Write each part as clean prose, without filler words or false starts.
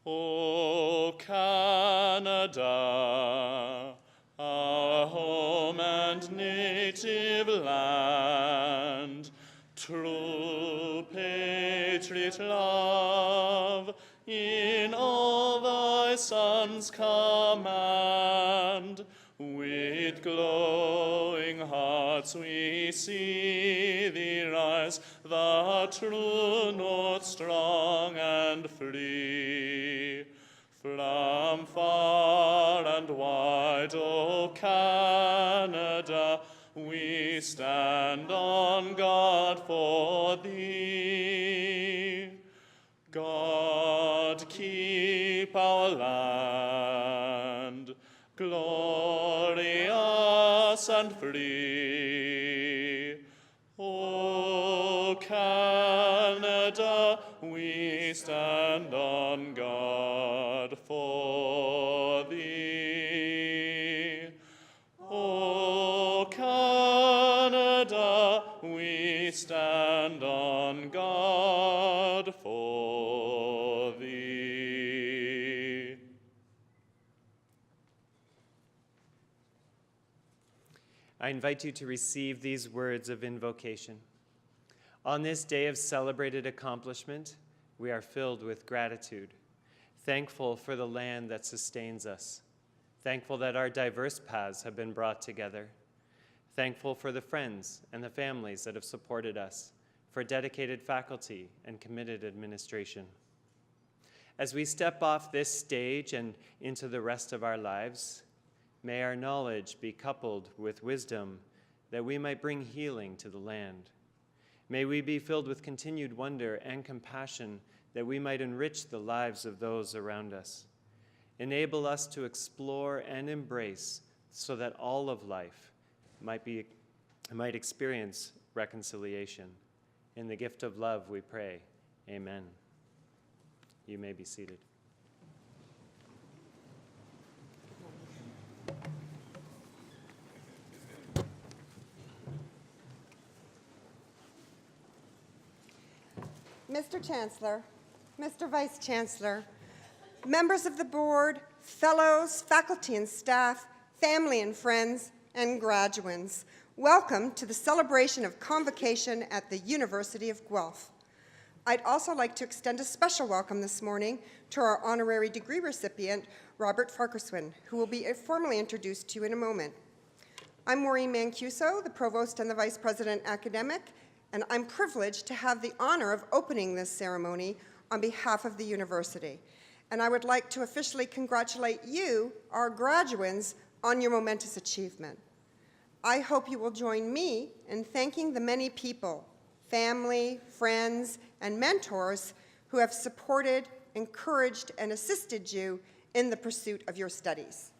O Canada, our home and native land, true patriot love, in all thy sons command. With glowing hearts we see thee rise, the true north strong and free. From far and wide, O Canada, we stand on guard for thee. God keep our land glorious and free. O Canada, we stand on guard for thee. O Canada, we stand on guard for thee. I invite you to receive these words of invocation. On this day of celebrated accomplishment, we are filled with gratitude, thankful for the land that sustains us, thankful that our diverse paths have been brought together, thankful for the friends and the families that have supported us, for dedicated faculty and committed administration. As we step off this stage and into the rest of our lives, may our knowledge be coupled with wisdom that we might bring healing to the land. May we be filled with continued wonder and compassion that we might enrich the lives of those around us. Enable us to explore and embrace so that all of life might experience reconciliation. In the gift of love we pray, amen. You may be seated. Mr. Chancellor, Mr. Vice Chancellor, members of the board, fellows, faculty and staff, family and friends, and graduands, welcome to the celebration of convocation at the University of Guelph. I'd also like to extend a special welcome this morning to our honorary degree recipient, Robert Farquharson, who will be formally introduced to you in a moment. I'm Maureen Mancuso, the Provost and the Vice President Academic, and I'm privileged to have the honor of opening this ceremony on behalf of the university. And I would like to officially congratulate you, our graduands, on your momentous achievement. I hope you will join me in thanking the many people, family, friends, and mentors who have supported, encouraged, and assisted you in the pursuit of your studies.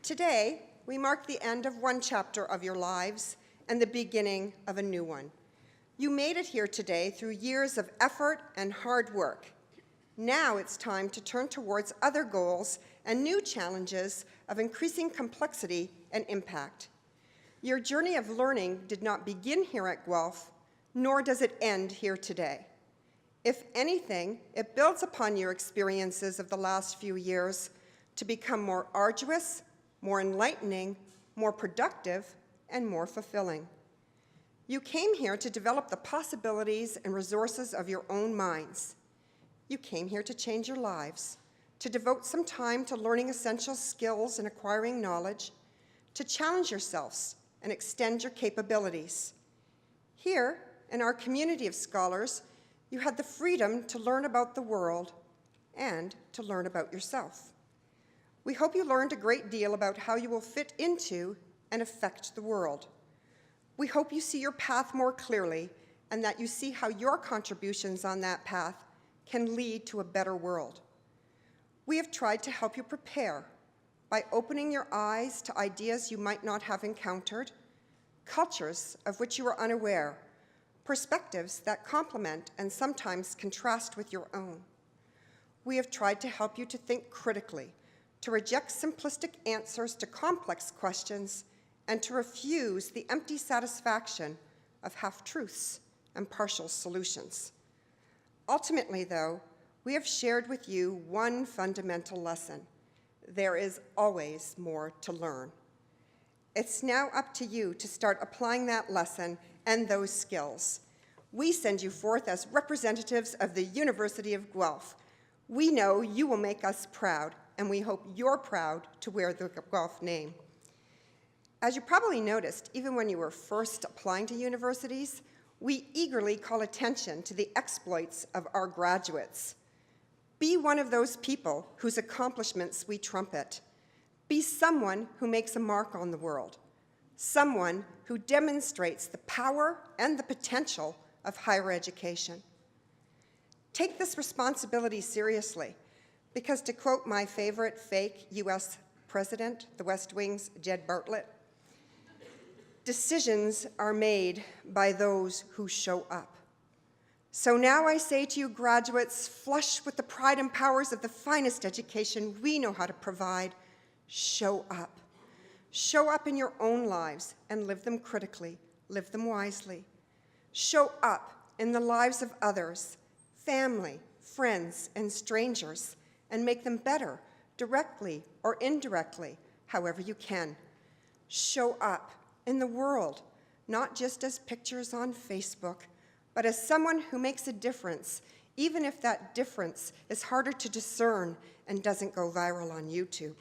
Today, we mark the end of one chapter of your lives and the beginning of a new one. You made it here today through years of effort and hard work. Now it's time to turn towards other goals and new challenges of increasing complexity and impact. Your journey of learning did not begin here at Guelph, nor does it end here today. If anything, it builds upon your experiences of the last few years to become more arduous, more enlightening, more productive, and more fulfilling. You came here to develop the possibilities and resources of your own minds. You came here to change your lives, to devote some time to learning essential skills and acquiring knowledge, to challenge yourselves and extend your capabilities. Here, in our community of scholars, you had the freedom to learn about the world and to learn about yourself. We hope you learned a great deal about how you will fit into and affect the world. We hope you see your path more clearly and that you see how your contributions on that path can lead to a better world. We have tried to help you prepare by opening your eyes to ideas you might not have encountered, cultures of which you are unaware, perspectives that complement and sometimes contrast with your own. We have tried to help you to think critically, to reject simplistic answers to complex questions, and to refuse the empty satisfaction of half-truths and partial solutions. Ultimately, though, we have shared with you one fundamental lesson. There is always more to learn. It's now up to you to start applying that lesson and those skills. We send you forth as representatives of the University of Guelph. We know you will make us proud, and we hope you're proud to wear the Guelph name. As you probably noticed, even when you were first applying to universities, we eagerly call attention to the exploits of our graduates. Be one of those people whose accomplishments we trumpet. Be someone who makes a mark on the world, someone who demonstrates the power and the potential of higher education. Take this responsibility seriously, because to quote my favorite fake US president, the West Wing's Jed Bartlett, decisions are made by those who show up. So now I say to you graduates, flush with the pride and powers of the finest education we know how to provide, show up. Show up in your own lives and live them critically, live them wisely. Show up in the lives of others, family, friends, and strangers, and make them better, directly or indirectly, however you can. Show up in the world, not just as pictures on Facebook, but as someone who makes a difference, even if that difference is harder to discern and doesn't go viral on YouTube.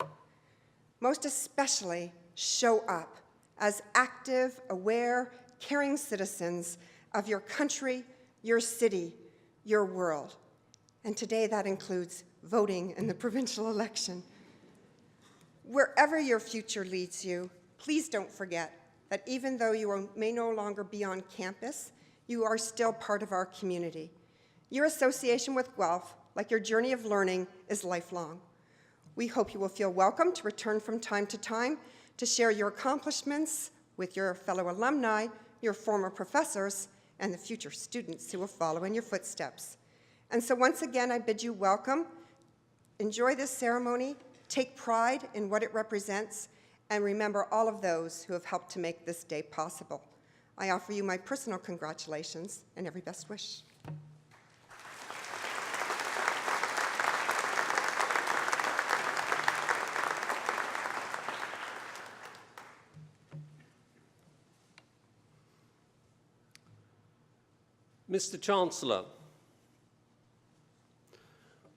Most especially, show up as active, aware, caring citizens of your country, your city, your world. And today that includes voting in the provincial election. Wherever your future leads you, please don't forget that even though you may no longer be on campus, you are still part of our community. Your association with Guelph, like your journey of learning, is lifelong. We hope you will feel welcome to return from time to time to share your accomplishments with your fellow alumni, your former professors, and the future students who will follow in your footsteps. And so once again, I bid you welcome. Enjoy this ceremony, take pride in what it represents, and remember all of those who have helped to make this day possible. I offer you my personal congratulations and every best wish. Mr. Chancellor,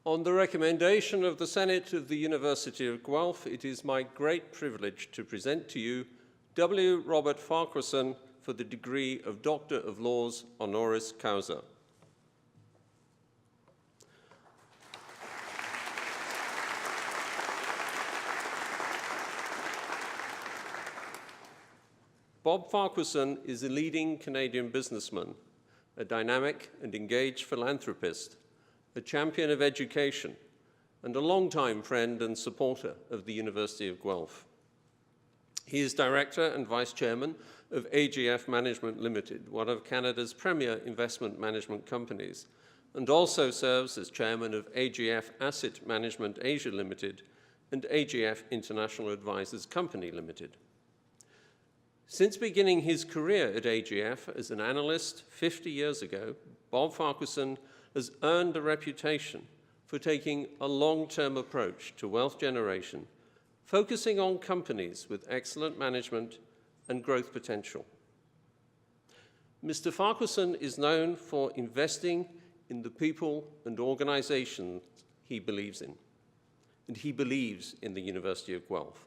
on the recommendation of the Senate of the University of Guelph, it is my great privilege to present to you W. Robert Farquharson for the degree of Doctor of Laws honoris causa. Bob Farquharson is a leading Canadian businessman, a dynamic and engaged philanthropist, a champion of education, and a longtime friend and supporter of the University of Guelph. He is Director and Vice Chairman of AGF Management Limited, one of Canada's premier investment management companies, and also serves as Chairman of AGF Asset Management Asia Limited and AGF International Advisors Company Limited. Since beginning his career at AGF as an analyst 50 years ago, Bob Farquharson has earned a reputation for taking a long-term approach to wealth generation, focusing on companies with excellent management and growth potential. Mr. Farquharson is known for investing in the people and organizations he believes in, and he believes in the University of Guelph.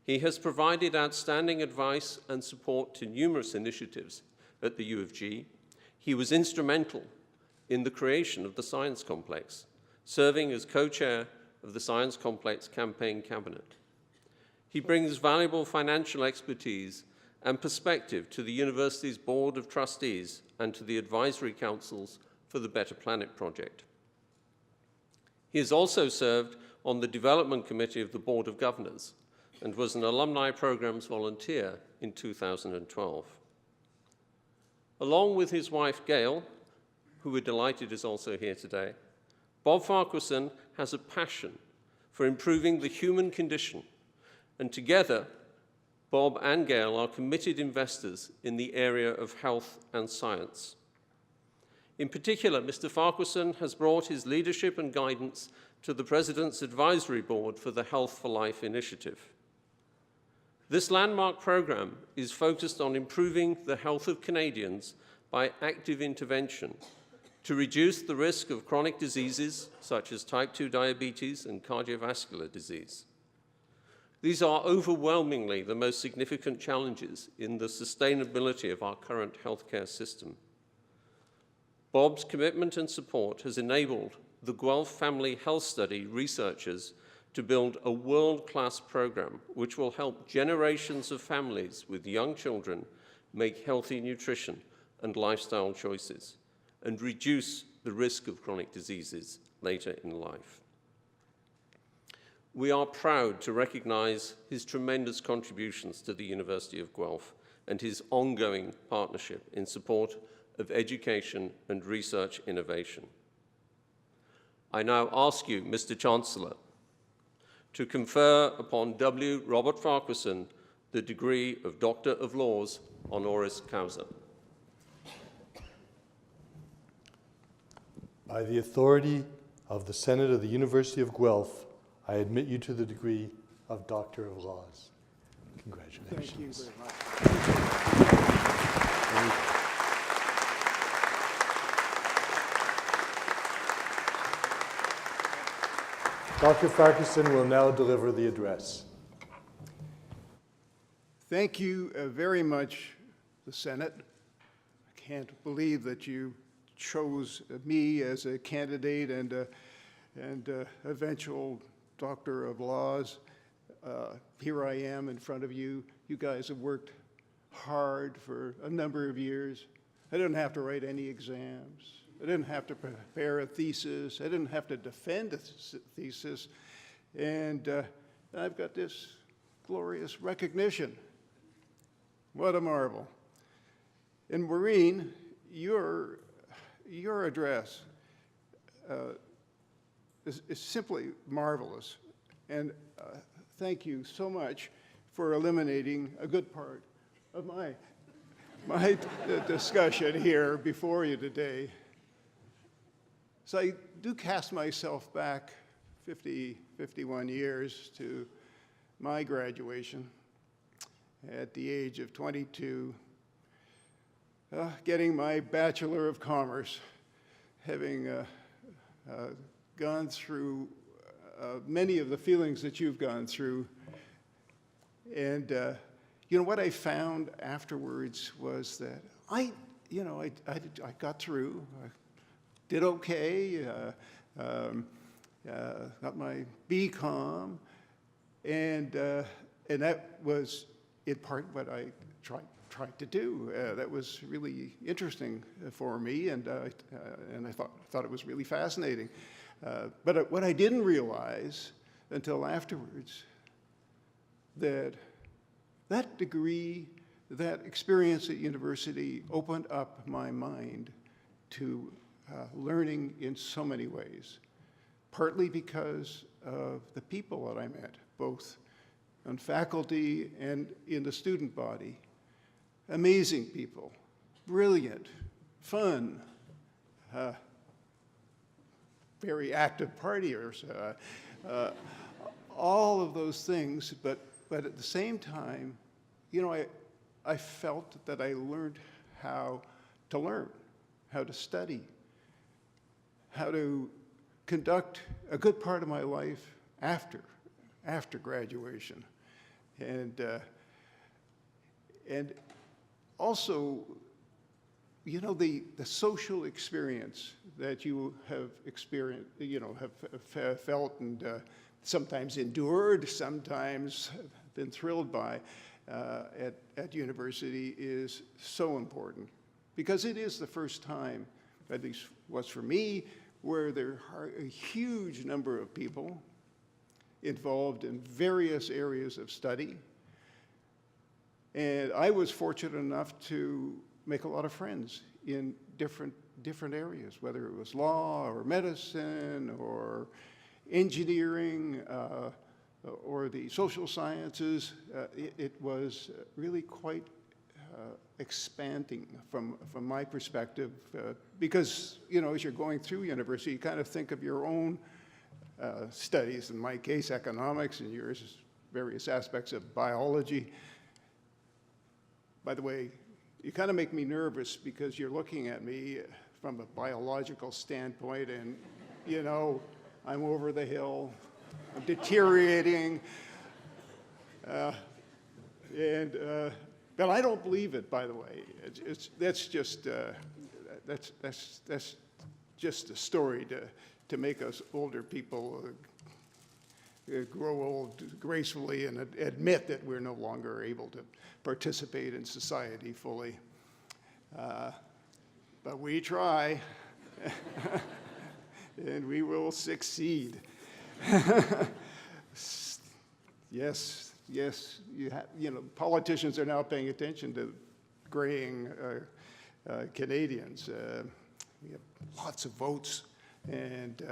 He has provided outstanding advice and support to numerous initiatives at the U of G. He was instrumental in the creation of the Science Complex, serving as co-chair of the Science Complex Campaign Cabinet. He brings valuable financial expertise and perspective to the university's Board of Trustees and to the advisory councils for the Better Planet Project. He has also served on the Development Committee of the Board of Governors and was an alumni programs volunteer in 2012. Along with his wife, Gail, who we're delighted is also here today, Bob Farquharson has a passion for improving the human condition, and together Bob and Gail are committed investors in the area of health and science. In particular, Mr. Farquharson has brought his leadership and guidance to the President's Advisory Board for the Health for Life initiative. This landmark program is focused on improving the health of Canadians by active intervention to reduce the risk of chronic diseases such as type 2 diabetes and cardiovascular disease. These are overwhelmingly the most significant challenges in the sustainability of our current healthcare system. Bob's commitment and support has enabled the Guelph Family Health Study researchers to build a world-class program which will help generations of families with young children make healthy nutrition and lifestyle choices and reduce the risk of chronic diseases later in life. We are proud to recognize his tremendous contributions to the University of Guelph and his ongoing partnership in support of education and research innovation. I now ask you, Mr. Chancellor, to confer upon W. Robert Farquharson the degree of Doctor of Laws honoris causa. By the authority of the Senate of the University of Guelph, I admit you to the degree of Doctor of Laws. Congratulations. Thank you very much. Dr. Farquharson will now deliver the address. Thank you very much, the Senate. I can't believe that you chose me as a candidate and eventual Doctor of Laws. Here I am in front of you. You guys have worked hard for a number of years. I didn't have to write any exams. I didn't have to prepare a thesis. I didn't have to defend a thesis. And I've got this glorious recognition. What a marvel. And Maureen, your address is simply marvelous. And thank you so much for eliminating a good part of my discussion here before you today. So I do cast myself back 51 years to my graduation at the age of 22, getting my Bachelor of Commerce, having gone through many of the feelings that you've gone through. And you know, what I found afterwards was that I got through. I did okay, got my BCom, and that was in part what I tried to do. That was really interesting for me, and I thought it was really fascinating. But what I didn't realize until afterwards, that degree, that experience at university opened up my mind to learning in so many ways, partly because of the people that I met, both on faculty and in the student body. Amazing people, brilliant, fun, very active partiers, all of those things, but at the same time, you know, I felt that I learned how to learn, how to study, how to conduct a good part of my life after graduation. And also, you know, the social experience that you have experienced, you know, have felt and sometimes endured, sometimes been thrilled by at university is so important, because it is the first time, at least was for me, where there are a huge number of people involved in various areas of study. And I was fortunate enough to make a lot of friends in different areas, whether it was law or medicine or engineering, or the social sciences. It was really quite expanding from my perspective, because, you know, as you're going through university, you kind of think of your own studies, in my case, economics, and yours, various aspects of biology. By the way, you kind of make me nervous because you're looking at me from a biological standpoint, and, you know, I'm over the hill, I'm deteriorating, but I don't believe it, by the way. That's just a story to make us older people grow old gracefully and admit that we're no longer able to participate in society fully. But we try, and we will succeed. Yes, you know, politicians are now paying attention to graying Canadians. We have lots of votes, and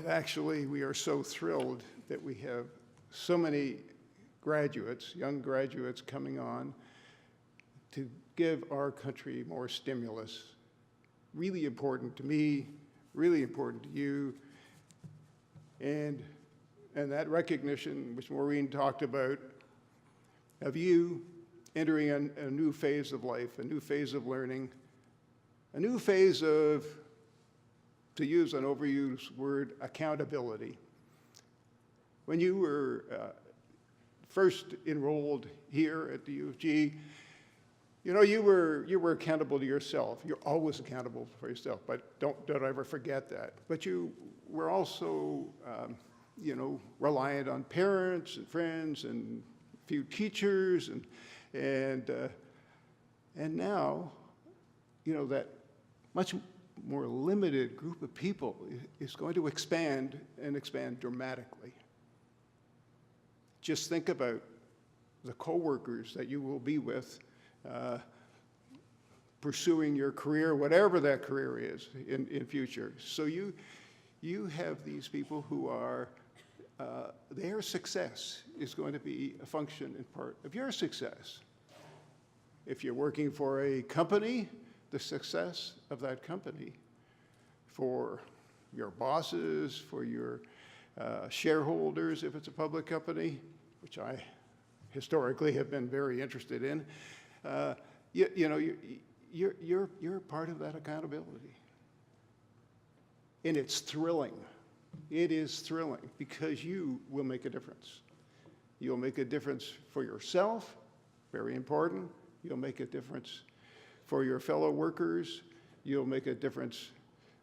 actually we are so thrilled that we have so many graduates, young graduates coming on to give our country more stimulus. Really important to me, really important to you, and that recognition, which Maureen talked about, of you entering a new phase of life, a new phase of learning, a new phase of, to use an overused word, accountability. When you were first enrolled here at the U of G, you know, you were accountable to yourself. You're always accountable for yourself, but don't ever forget that. But you were also, you know, reliant on parents and friends and a few teachers, and now, you know, that much more limited group of people is going to expand and expand dramatically. Just think about the coworkers that you will be with pursuing your career, whatever that career is in future. So you have these people who are, their success is going to be a function in part of your success. If you're working for a company, the success of that company, for your bosses, for your shareholders, if it's a public company, which I historically have been very interested in, you know, you're part of that accountability. And it's thrilling. It is thrilling because you will make a difference. You'll make a difference for yourself, very important. You'll make a difference for your fellow workers. You'll make a difference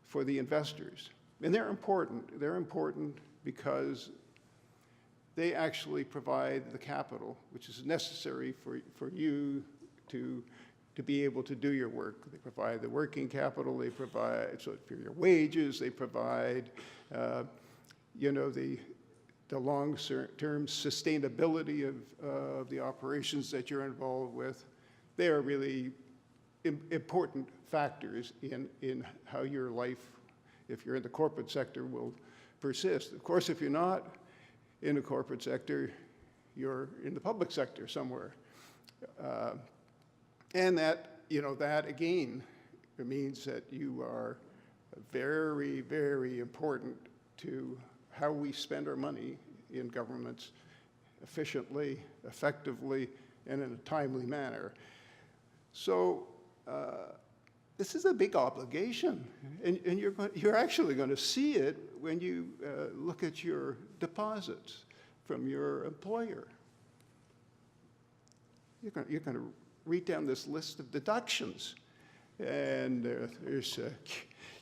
for the investors. And they're important. They're important because they actually provide the capital, which is necessary for you to be able to do your work. They provide the working capital, they provide so for your wages, they provide you know, the long-term sustainability of the operations that you're involved with. They are really important factors in how your life, if you're in the corporate sector, will persist. Of course, if you're not in the corporate sector, you're in the public sector somewhere. And that, you know, that again, it means that you are very, very important to how we spend our money in governments efficiently, effectively, and in a timely manner. So this is a big obligation, and you're actually going to see it when you look at your deposits from your employer. You're going to read down this list of deductions, and there's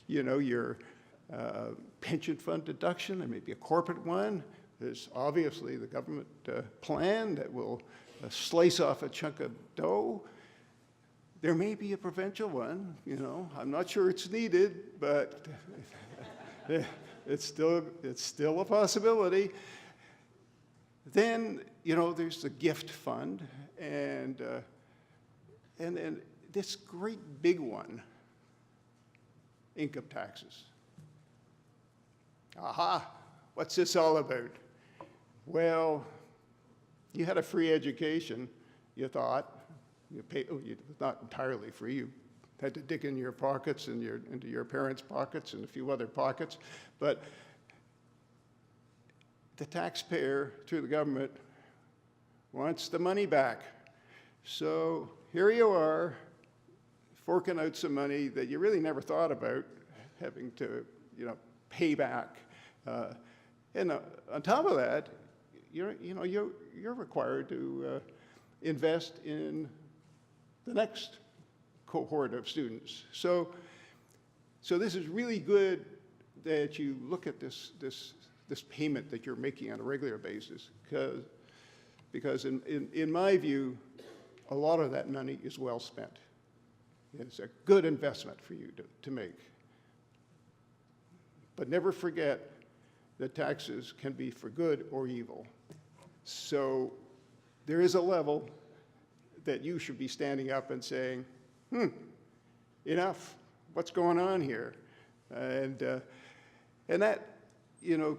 you know, your pension fund deduction. There may be a corporate one. There's obviously the government plan that will slice off a chunk of dough. There may be a provincial one, you know. I'm not sure it's needed, but it's still a possibility. Then, you know, there's the gift fund, and this great big one, income taxes. Aha, what's this all about? Well, you had a free education, you thought. It was not entirely free. You had to dig in your pockets and into your parents' pockets and a few other pockets. But the taxpayer, through the government, wants the money back. So here you are, forking out some money that you really never thought about having to, pay back. And on top of that, you're required to invest in the next cohort of students. So this is really good that you look at this payment that you're making on a regular basis, because in my view, a lot of that money is well spent. It's a good investment for you to make. But never forget that taxes can be for good or evil. So there is a level that you should be standing up and saying, enough, what's going on here? And that,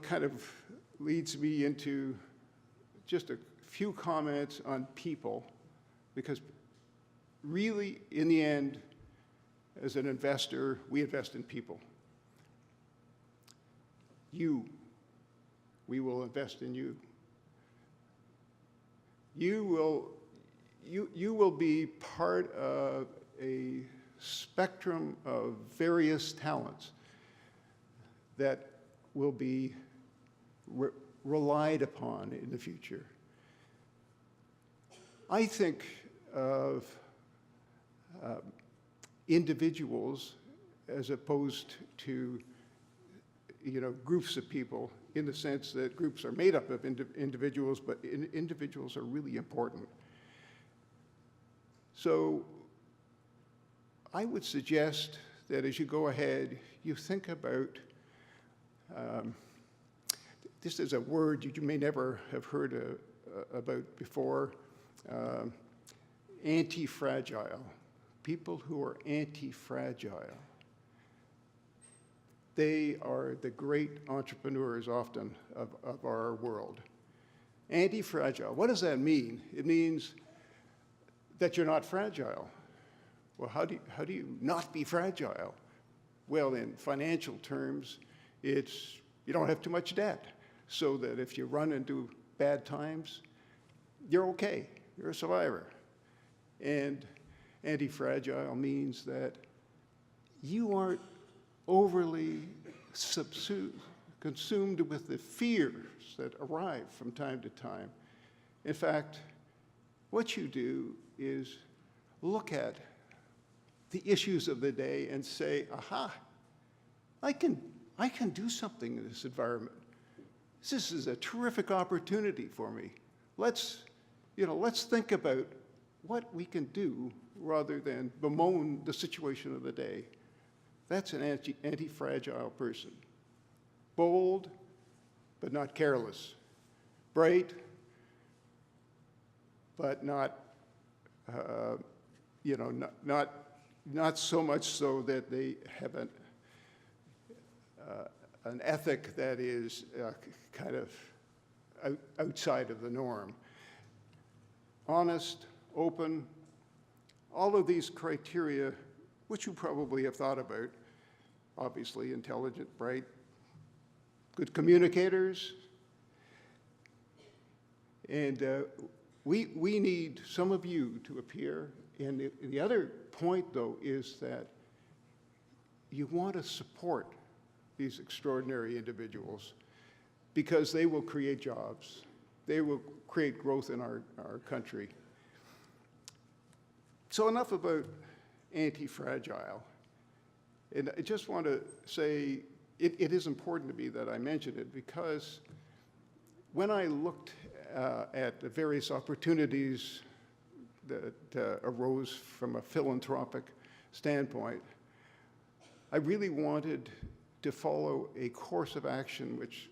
kind of leads me into just a few comments on people, because really, in the end, as an investor, we invest in people. We will invest in you. You will be part of a spectrum of various talents that will be relied upon in the future. I think of individuals as opposed to groups of people, in the sense that groups are made up of individuals, but individuals are really important. So I would suggest that as you go ahead, you think about, this is a word you may never have heard about before, anti-fragile. People who are anti-fragile. They are the great entrepreneurs often of our world. Anti-fragile, what does that mean? It means that you're not fragile. Well, how do you not be fragile? Well, in financial terms, it's you don't have too much debt, so that if you run into bad times, you're okay, you're a survivor. And anti-fragile means that you aren't overly consumed with the fears that arrive from time to time. In fact, what you do is look at the issues of the day and say, aha, I can do something in this environment. This is a terrific opportunity for me. Let's think about what we can do rather than bemoan the situation of the day. That's an anti-fragile person. Bold, but not careless. Bright, but not so much so that they have an ethic that is kind of outside of the norm. Honest, open, all of these criteria, which you probably have thought about, obviously intelligent, bright, good communicators. And we need some of you to appear. And the other point, though, is that you want to support these extraordinary individuals because they will create jobs. They will create growth in our country. So enough about anti-fragile. And I just want to say it is important to me that I mention it, because when I looked at the various opportunities that arose from a philanthropic standpoint, I really wanted to follow a course of action which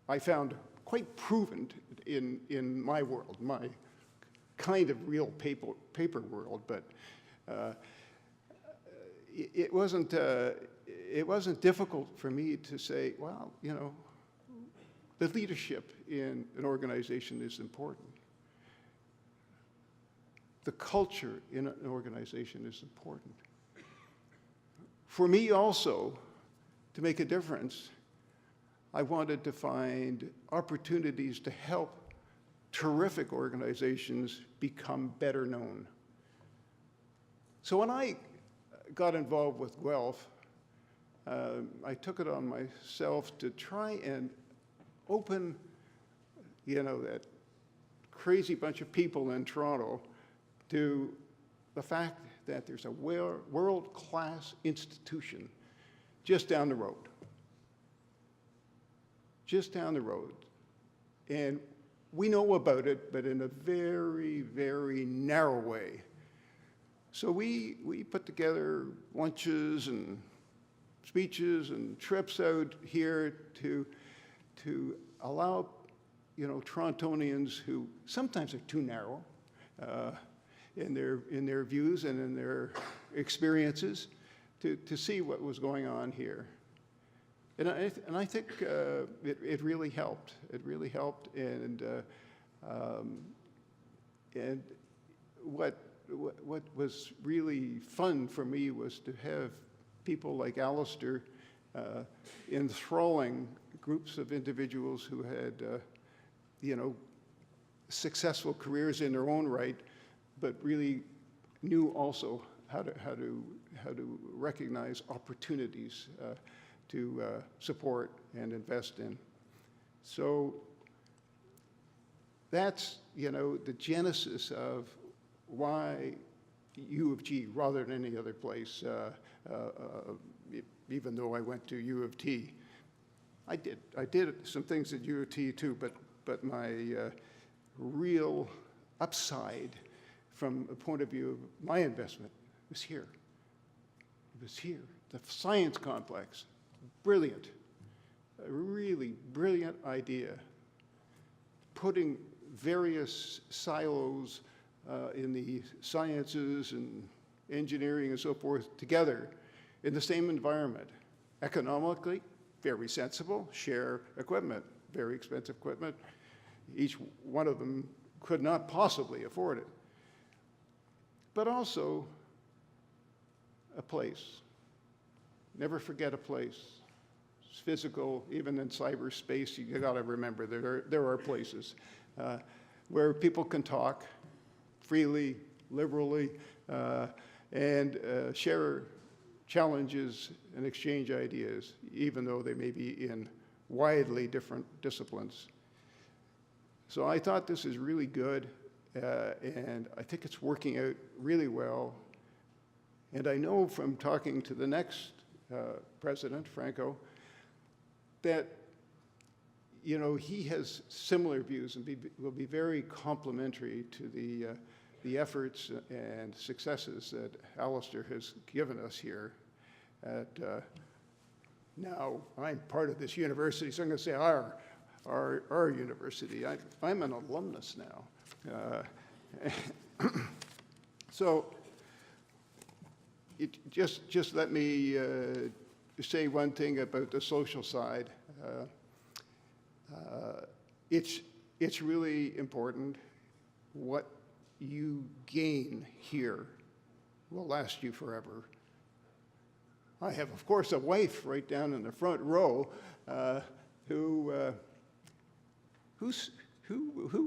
I found quite proven in my world, my kind of real paper world, but it wasn't difficult for me to say, well, the leadership in an organization is important. The culture in an organization is important. For me also, to make a difference, I wanted to find opportunities to help terrific organizations become better known. So when I got involved with Guelph, I took it on myself to try and open, that crazy bunch of people in Toronto to the fact that there's a world-class institution just down the road. Just down the road. And we know about it, but in a very, very narrow way. So we put together lunches and speeches and trips out here to allow, Torontonians who sometimes are too narrow in their views and in their experiences to see what was going on here. And I think it really helped. It really helped, and what was really fun for me was to have people like Alistair enthralling groups of individuals who had, successful careers in their own right, but really knew also how to recognize opportunities to support and invest in. So that's, the genesis of why U of G rather than any other place, even though I went to U of T. I did some things at U of T too, but my real upside from a point of view of my investment was here. It was here. The science complex, brilliant, a really brilliant idea. Putting various silos in the sciences and engineering and so forth together in the same environment. Economically, very sensible, share equipment, very expensive equipment. Each one of them could not possibly afford it. But also a place. Never forget a place. It's physical, even in cyberspace, you gotta remember there are places where people can talk freely, liberally, and share challenges and exchange ideas, even though they may be in widely different disciplines. So I thought this is really good, and I think it's working out really well. And I know from talking to the next president, Franco, that he has similar views and will be very complimentary to the efforts and successes that Alistair has given us here. Now I'm part of this university, so I'm going to say our university. I'm an alumnus now. So just let me say one thing about the social side. It's really important. What you gain here will last you forever. I have, of course, a wife right down in the front row who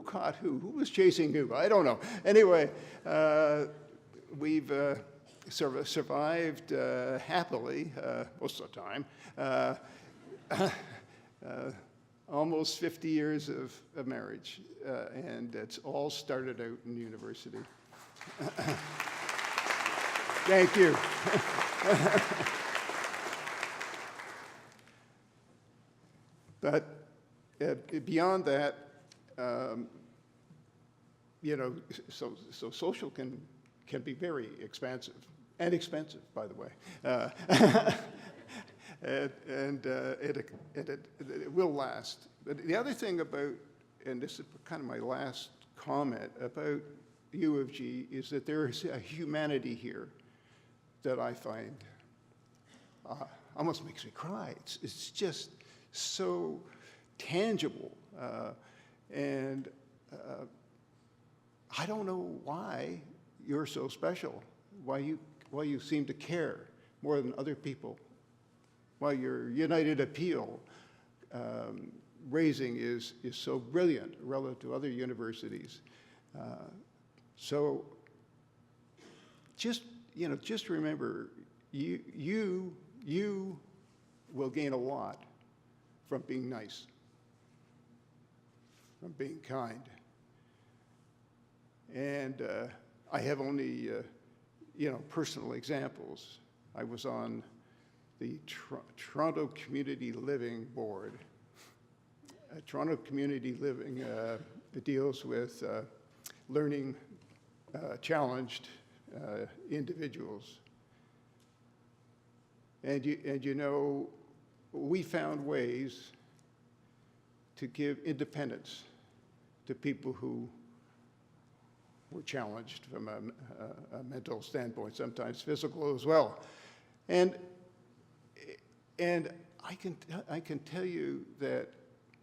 caught who? Who was chasing who? I don't know. Anyway, we've survived happily most of the time. Almost 50 years of marriage, and it's all started out in university. Thank you. But beyond that, so social can be very expansive and expensive, by the way. And it will last. But the other thing about, and this is kind of my last comment about U of G, is that there is a humanity here that I find almost makes me cry. It's just so tangible. And I don't know why you're so special, why you seem to care more than other people, why your United Appeal raising is so brilliant relative to other universities. So just remember, you will gain a lot from being nice, from being kind. And I have only, personal examples. I was on the Toronto Community Living Board. Toronto Community Living deals with learning challenged individuals. And we found ways to give independence to people who were challenged from a mental standpoint, sometimes physical as well. And I can tell you that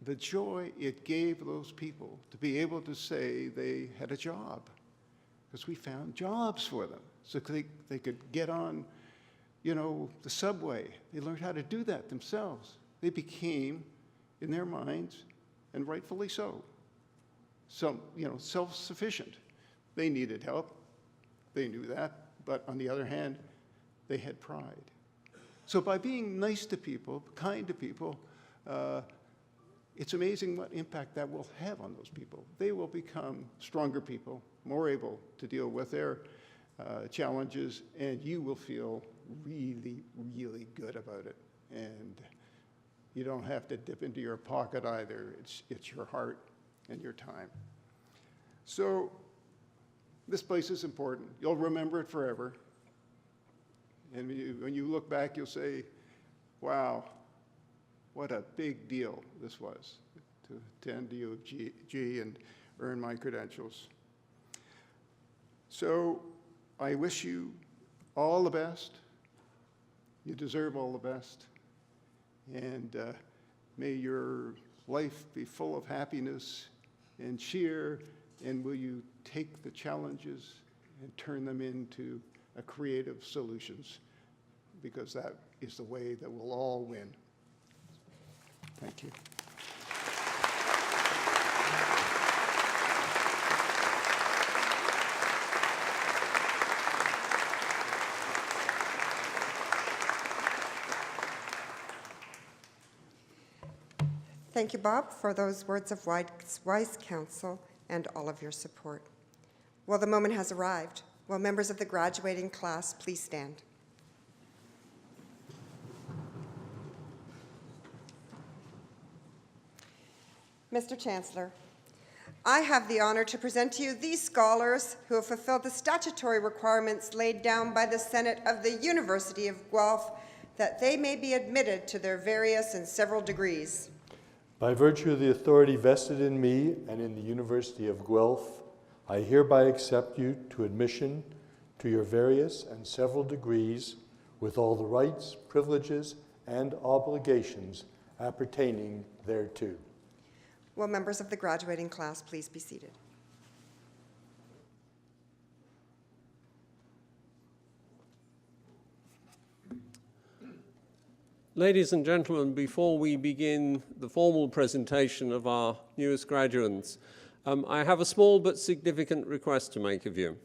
the joy it gave those people to be able to say they had a job, because we found jobs for them, so they could get on, the subway. They learned how to do that themselves. They became, in their minds, and rightfully so, self-sufficient. They needed help. They knew that. But on the other hand, they had pride. So by being nice to people, kind to people, it's amazing what impact that will have on those people. They will become stronger people, more able to deal with their challenges, and you will feel really, really good about it. And you don't have to dip into your pocket either. It's your heart and your time. So this place is important. You'll remember it forever. And when you look back, you'll say, wow, what a big deal this was to attend U of G and earn my credentials. So I wish you all the best. You deserve all the best. And may your life be full of happiness and cheer, and will you take the challenges and turn them into creative solutions, because that is the way that we'll all win. Thank you. Thank you, Bob, for those words of wise counsel and all of your support. Well, the moment has arrived. Will members of the graduating class please stand? Mr. Chancellor, I have the honor to present to you these scholars who have fulfilled the statutory requirements laid down by the Senate of the University of Guelph that they may be admitted to their various and several degrees. By virtue of the authority vested in me and in the University of Guelph, I hereby accept you to admission to your various and several degrees with all the rights, privileges, and obligations appertaining thereto. Will members of the graduating class please be seated? Ladies and gentlemen, before we begin the formal presentation of our newest graduates, I have a small but significant request to make of you.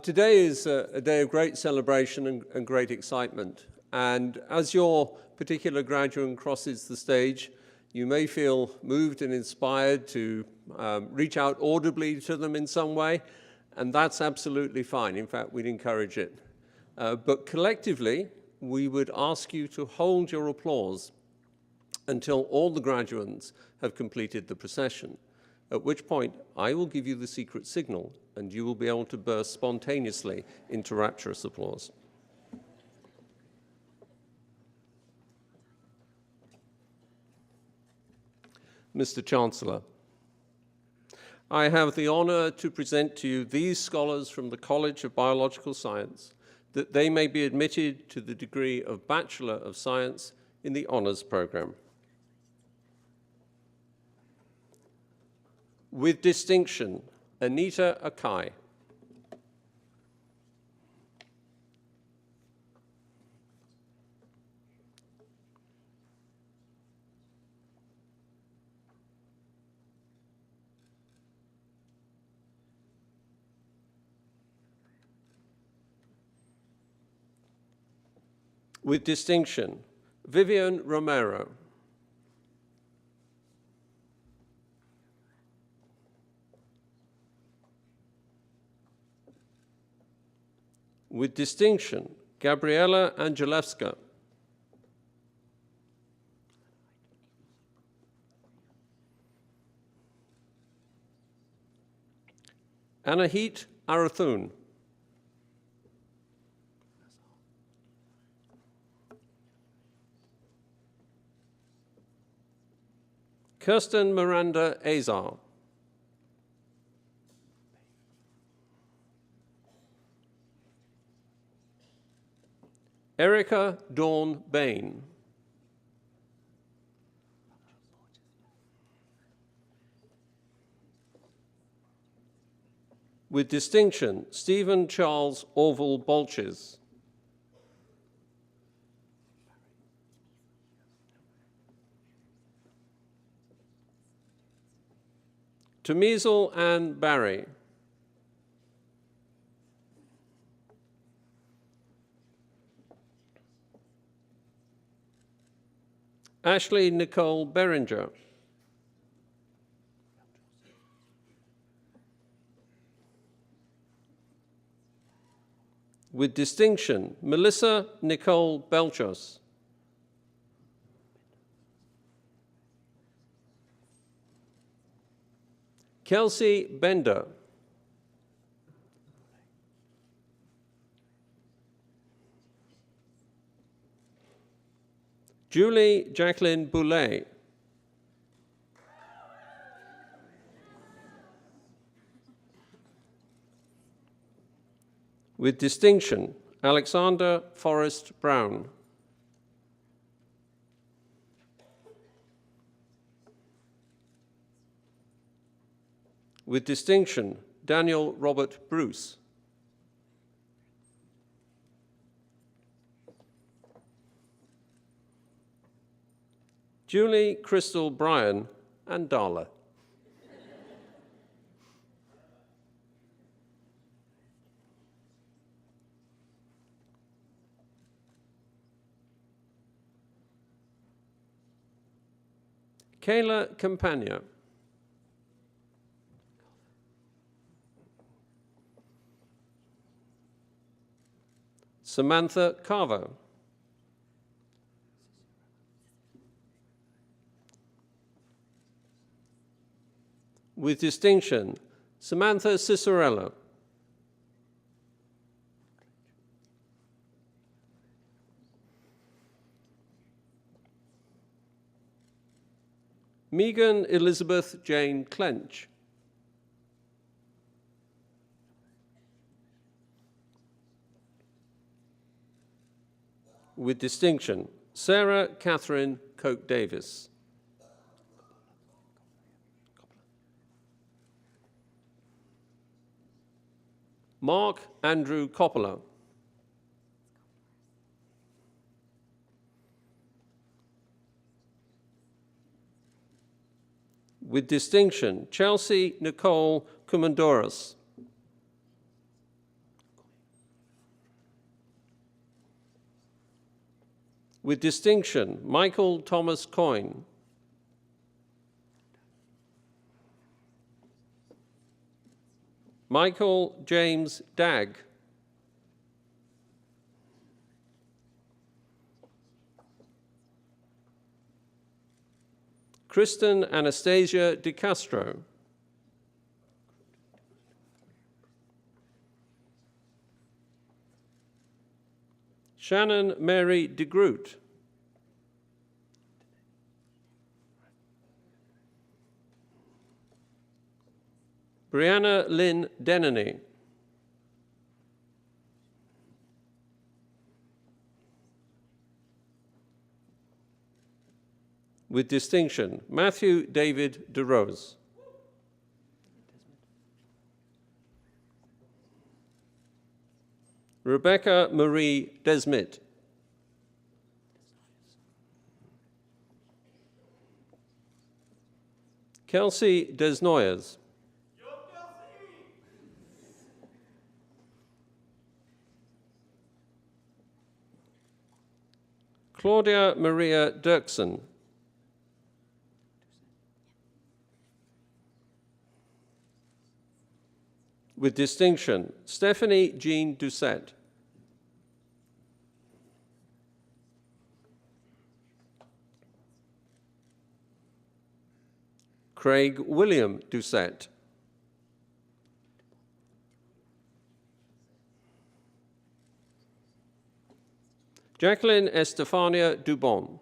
Today is a day of great celebration and great excitement. And as your particular graduate crosses the stage, you may feel moved and inspired to reach out audibly to them in some way, and that's absolutely fine. In fact, we'd encourage it. But collectively, we would ask you to hold your applause until all the graduates have completed the procession, at which point I will give you the secret signal and you will be able to burst spontaneously into rapturous applause. Mr. Chancellor, I have the honor to present to you these scholars from the College of Biological Science, that they may be admitted to the degree of Bachelor of Science in the Honors Program. With distinction, Anita Akai. With distinction, Vivian Romero. With distinction, Gabriela Angelewska. Anahit Arathun. Kirsten Miranda Azar. Erica Dawn Bain. With distinction, Stephen Charles Orville Bolches. Tamizel Ann Barry. Ashley Nicole Beringer. With distinction, Melissa Nicole Belchos. Kelsey Bender. Julie Jacqueline Boulet. With distinction, Alexander Forrest Brown. With distinction, Daniel Robert Bruce. Julie Crystal Bryan and Darla. Kayla Campagna. Samantha Carvo. With distinction, Samantha Cicerella. Megan Elizabeth Jane Clench. With distinction, Sarah Catherine Coke Davis. Mark Andrew Coppola. With distinction, Chelsea Nicole Kumandoras. With distinction, Michael Thomas Coyne. Michael James Dagg. Kristen Anastasia De Castro. Shannon Mary De Groot. Brianna Lynn Denany. With distinction, Matthew David DeRose. Rebecca Marie Desmit. Kelsey Desnoyers. Claudia Maria Dirksen. With distinction, Stephanie Jean Doucette. Craig William Doucette. Jacqueline Estefania Dubon.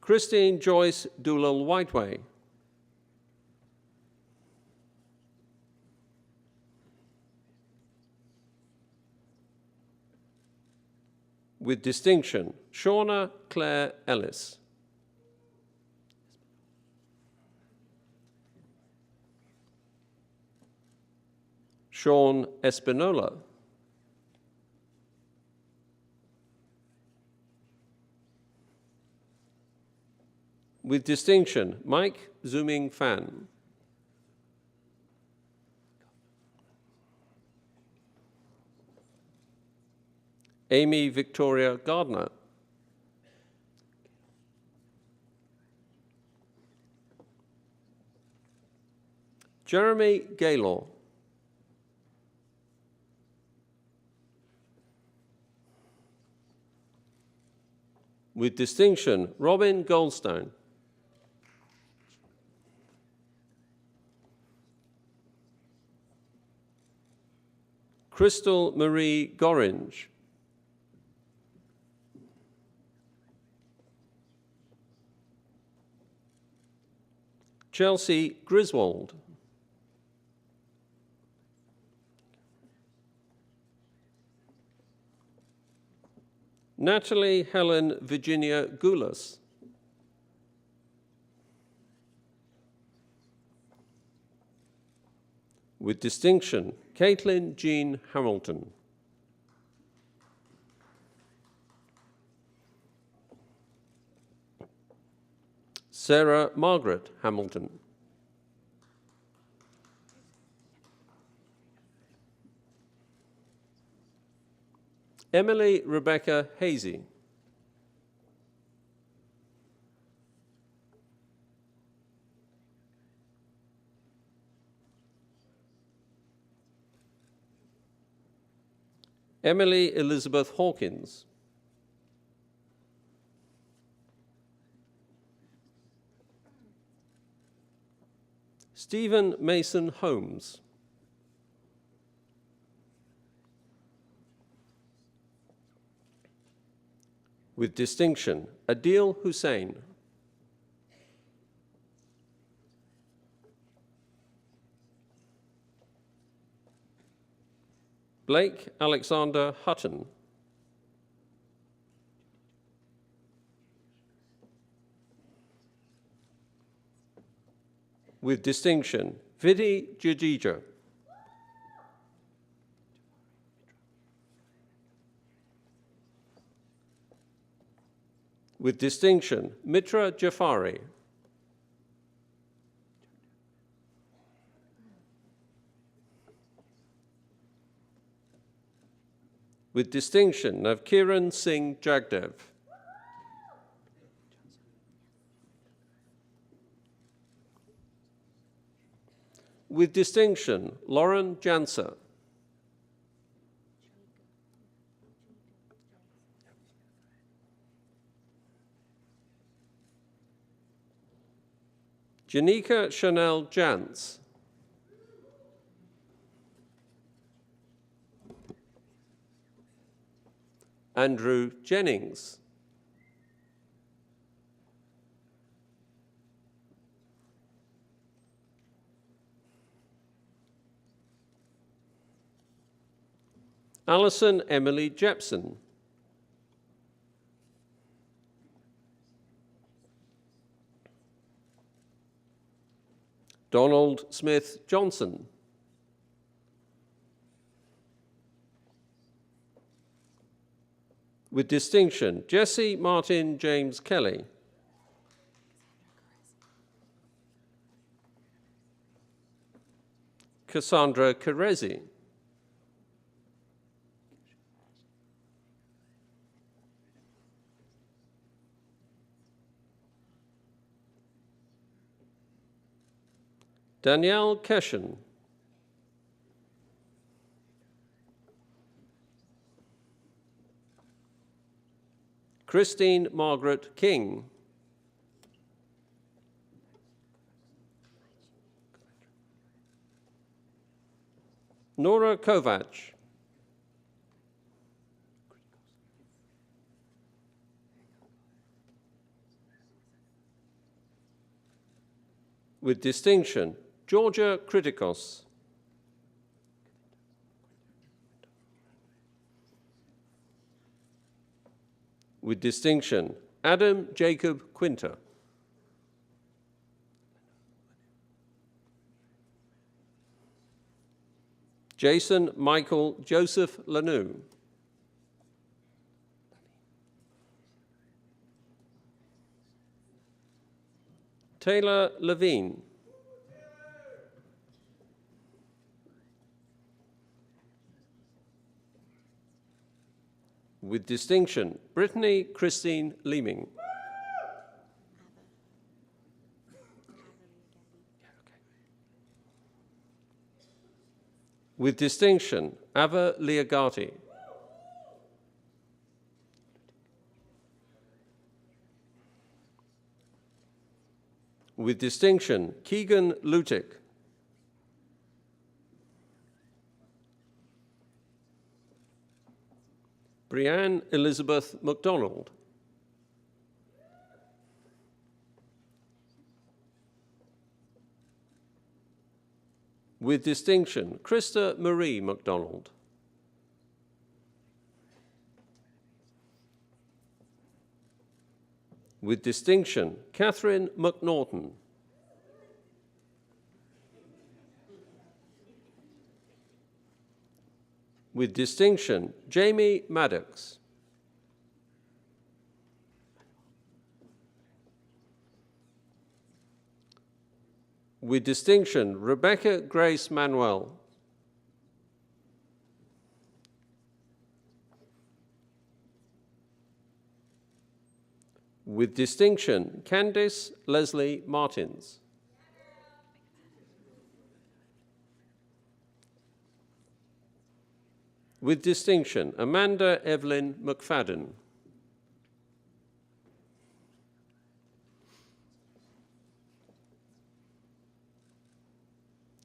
Christine Joyce Doolittle Whiteway. With distinction, Shauna Claire Ellis. Sean Espinola. With distinction, Mike Zooming Fan. Amy Victoria Gardner. Jeremy Gaylor. With distinction, Robin Goldstone. Crystal Marie Goringe. Chelsea Griswold. Natalie Helen Virginia Goulas. With distinction, Caitlin Jean Hamilton. Sarah Margaret Hamilton. Emily Rebecca Hazy. Emily Elizabeth Hawkins. Stephen Mason Holmes. With distinction, Adil Hussain. Blake Alexander Hutton. With distinction, Vidi Jadija. With distinction, Mitra Jafari. With distinction, Navkiran Singh Jagdev. With distinction, Lauren Janser. Janika Chanel Jantz. Andrew Jennings. Alison Emily Jepson. Donald Smith Johnson. With distinction, Jesse Martin James Kelly. Cassandra Carezi. Danielle Keshen. Christine Margaret King. Nora Kovac. With distinction, Georgia Kritikos. With distinction, Adam Jacob Quinter. Jason Michael Joseph Lanou. Taylor Levine. With distinction, Brittany Christine Leeming. With distinction, Ava Liagati. With distinction, Keegan Lutic. Brianne Elizabeth MacDonald. With distinction, Krista Marie MacDonald. With distinction, Catherine McNaughton. With distinction, Jamie Maddox. With distinction, Rebecca Grace Manuel. With distinction, Candice Leslie Martins. With distinction, Amanda Evelyn McFadden.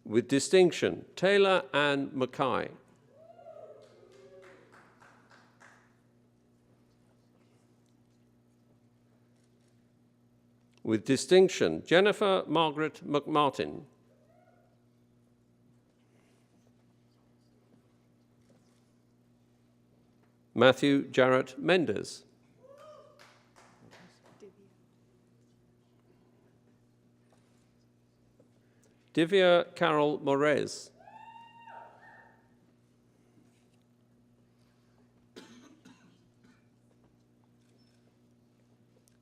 With distinction, Taylor Ann Mackay. With distinction, Jennifer Margaret McMartin. Matthew Jarrett Mendes. Divya Carol Morez.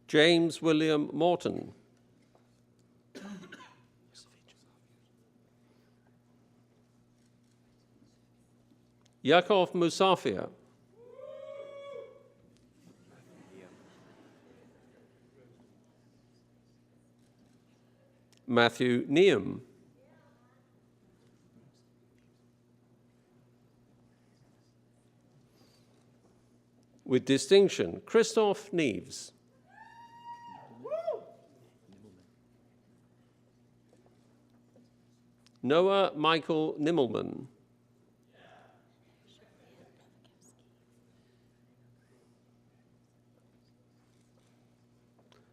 James William Morton. Yakov Musafia. Matthew Neum. With distinction, Christoph Neves. Noah Michael Nimmelman.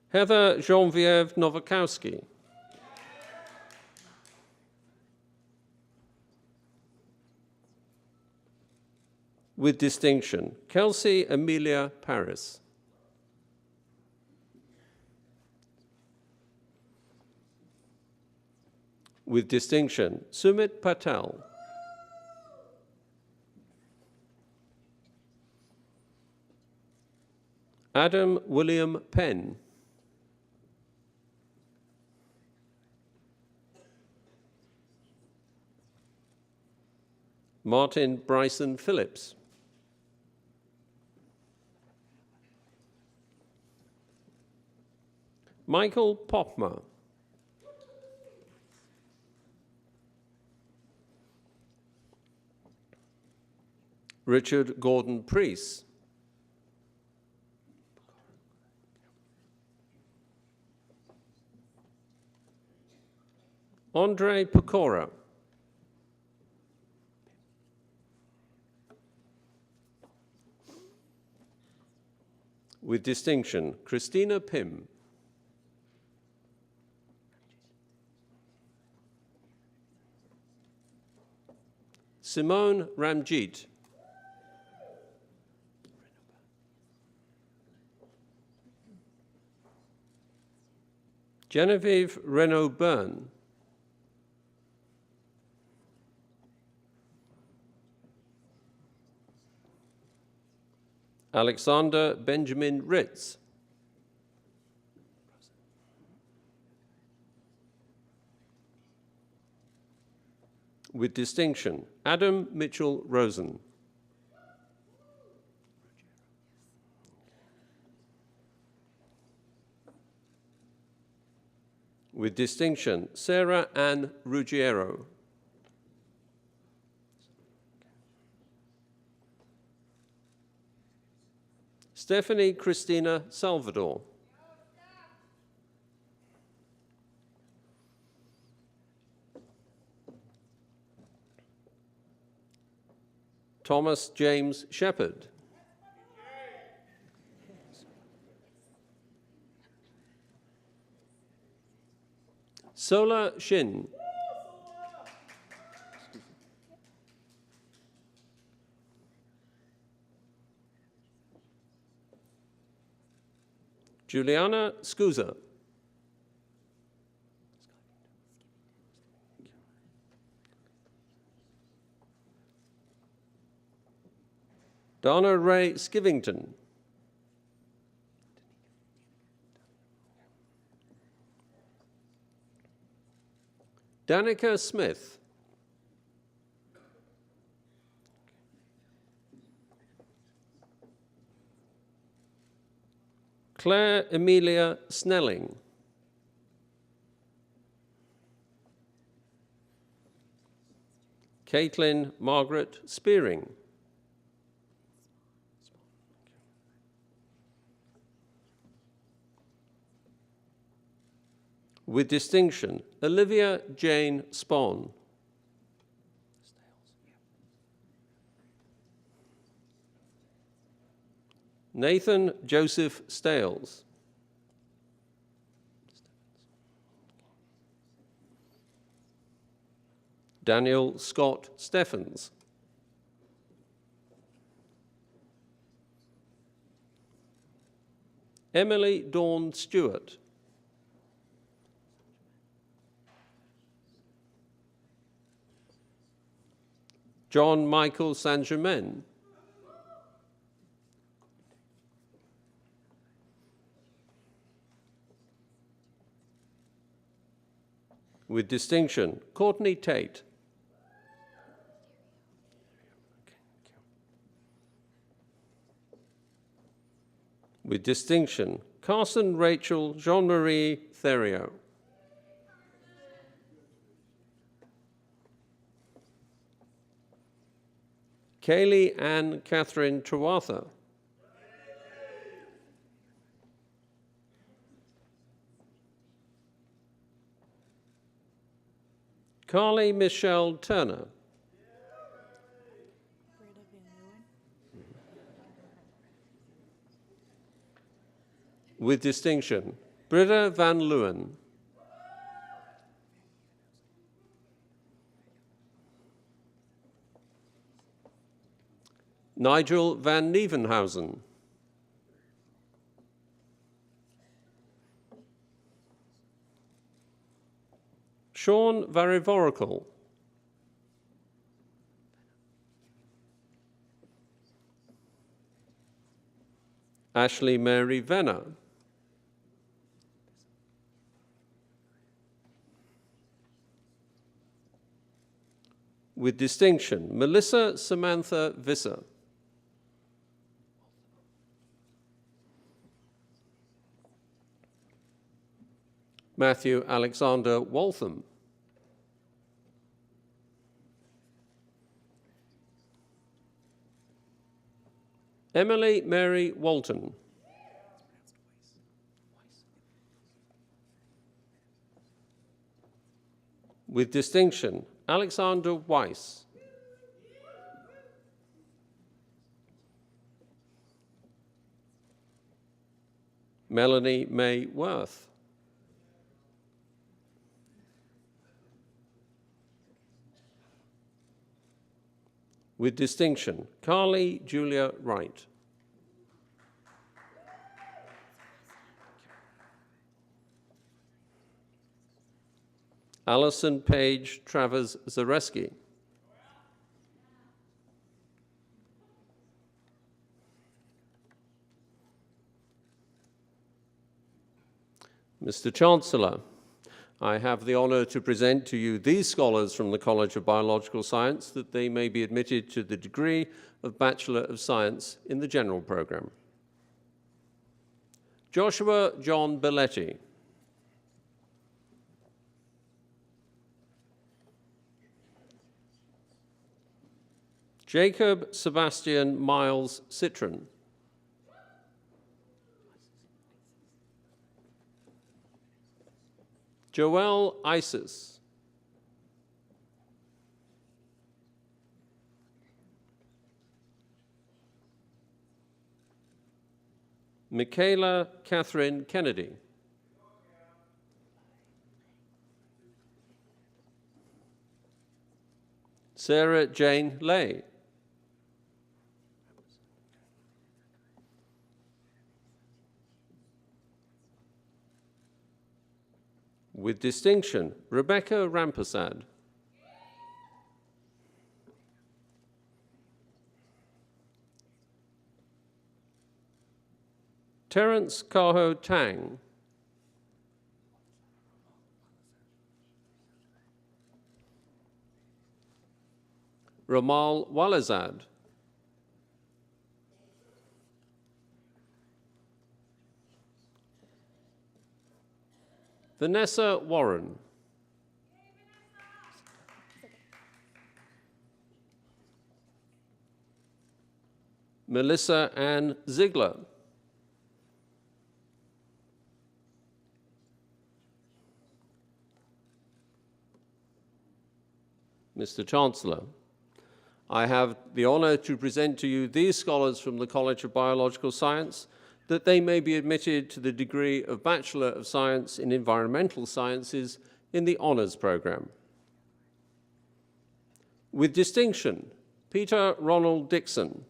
Heather Genevieve Nowakowski. With distinction, Kelsey Amelia Paris. With distinction, Sumit Patel. Adam William Penn. Martin Bryson Phillips. Michael Popma. Richard Gordon Preece. Andre Pecora. With distinction, Christina Pym. Simone Ramjeet. Genevieve Renaud-Byrne. Alexander Benjamin Ritz. With distinction, Adam Mitchell Rosen. With distinction, Sarah Ann Ruggiero. Stephanie Christina Salvador. Thomas James Shepherd. Sola Shin. Juliana Scusa. Donna Ray Skivington. Danica Smith. Claire Emilia Snelling. Caitlin Margaret Spearing. With distinction, Olivia Jane Spon. Nathan Joseph Stales. Daniel Scott Steffens. Emily Dawn Stewart. John Michael Saint-Germain. With distinction, Courtney Tate. With distinction, Carson Rachel Jean-Marie Theriot. Kaylee Ann Catherine Trewatha. Carly Michelle Turner. With distinction, Britta Van Leeuwen. Nigel Van Nieuwenhausen. Sean Varivorakal. Ashley Mary Venner. With distinction, Melissa Samantha Visser. Matthew Alexander Waltham. Emily Mary Walton. With distinction, Alexander Weiss. Melanie May Worth. With distinction, Carly Julia Wright. Alison Page Travers Zareski. Mr. Chancellor, I have the honor to present to you these scholars from the College of Biological Science that they may be admitted to the degree of Bachelor of Science in the general program. Joshua John Belletti. Jacob Sebastian Miles Citron. Joelle Isis. Michaela Catherine Kennedy. Sarah Jane Lay. With distinction, Rebecca Rampasad. Terence Kaho Tang. Ramal Walazad. Vanessa Warren. Melissa Ann Ziegler. Mr. Chancellor, I have the honor to present to you these scholars from the College of Biological Science that they may be admitted to the degree of Bachelor of Science in Environmental Sciences in the honors program. With distinction, Peter Ronald Dixon.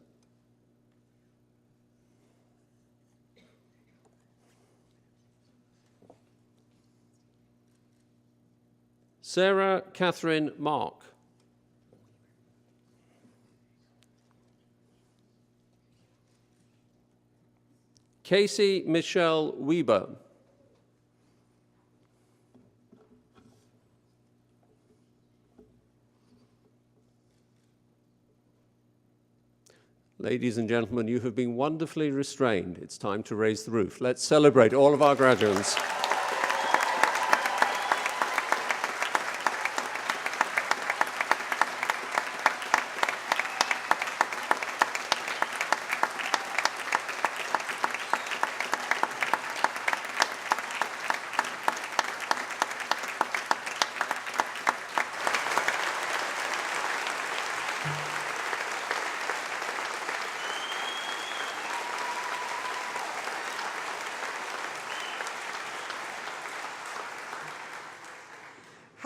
Sarah Catherine Mark. Casey Michelle Weber. Ladies and gentlemen, you have been wonderfully restrained. It's time to raise the roof. Let's celebrate all of our graduates.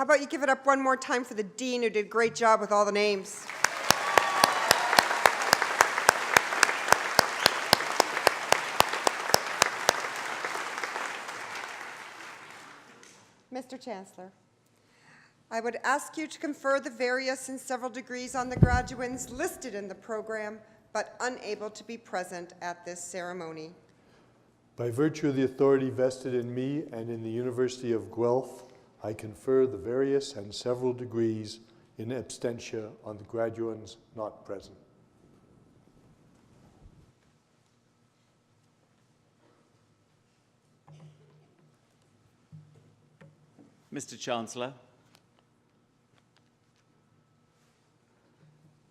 How about you give it up one more time for the dean, who did a great job with all the names. Mr. Chancellor, I would ask you to confer the various and several degrees on the graduands listed in the program, but unable to be present at this ceremony. By virtue of the authority vested in me and in the University of Guelph, I confer the various and several degrees in absentia on the graduands not present. Mr. Chancellor.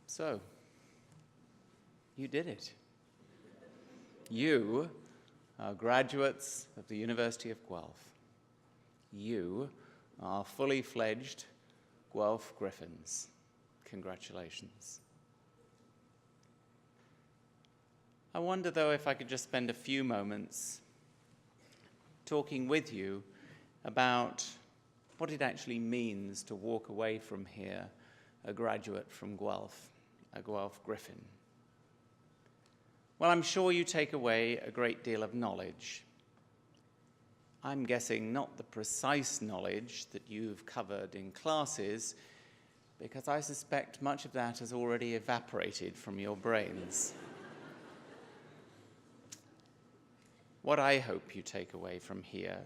So, you did it. You are graduates of the University of Guelph. You are fully fledged Guelph Griffins. Congratulations. I wonder, though, if I could just spend a few moments talking with you about what it actually means to walk away from here a graduate from Guelph, a Guelph Griffin. Well, I'm sure you take away a great deal of knowledge. I'm guessing not the precise knowledge that you've covered in classes, because I suspect much of that has already evaporated from your brains. What I hope you take away from here,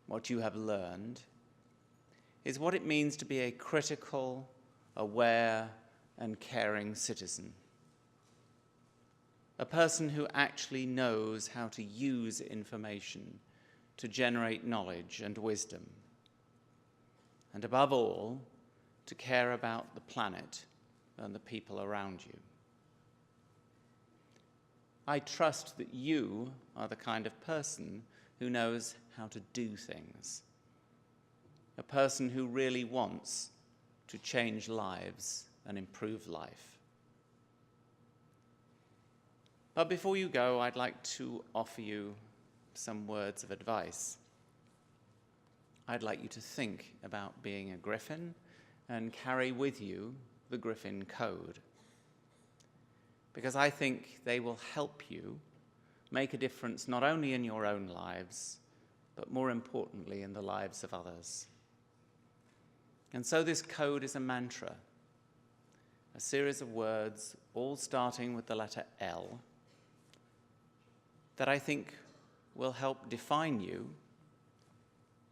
what you have learned, is what it means to be a critical, aware, and caring citizen. A person who actually knows how to use information to generate knowledge and wisdom. And above all, to care about the planet and the people around you. I trust that you are the kind of person who knows how to do things. A person who really wants to change lives and improve life. But before you go, I'd like to offer you some words of advice. I'd like you to think about being a Griffin and carry with you the Griffin Code. Because I think they will help you make a difference not only in your own lives, but more importantly in the lives of others. And so this code is a mantra, a series of words, all starting with the letter L, that I think will help define you.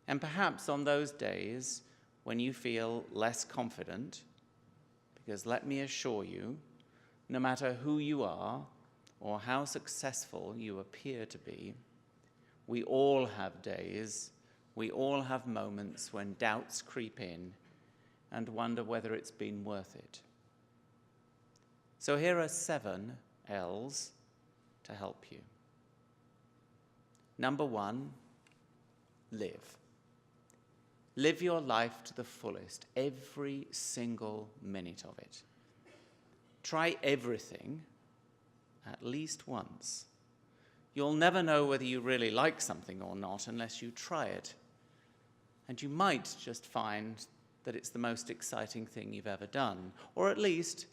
And perhaps on those days when you feel less confident, because let me assure you, no matter who you are or how successful you appear to be, we all have days, we all have moments when doubts creep in and wonder whether it's been worth it. So here are 7 L's to help you. Number 1, live. Live your life to the fullest, every single minute of it. Try everything at least once. You'll never know whether you really like something or not unless you try it. And you might just find that it's the most exciting thing you've ever done. Or at least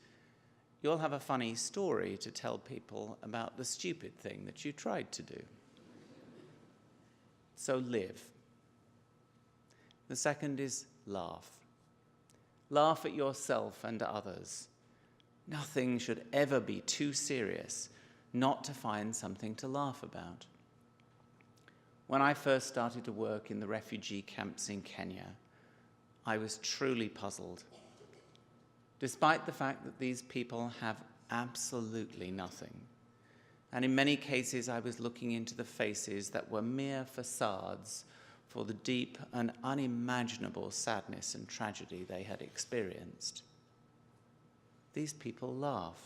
you'll have a funny story to tell people about the stupid thing that you tried to do. So live. The second is laugh. Laugh at yourself and others. Nothing should ever be too serious not to find something to laugh about. When I first started to work in the refugee camps in Kenya, I was truly puzzled. Despite the fact that these people have absolutely nothing, and in many cases I was looking into the faces that were mere facades for the deep and unimaginable sadness and tragedy they had experienced. These people laugh.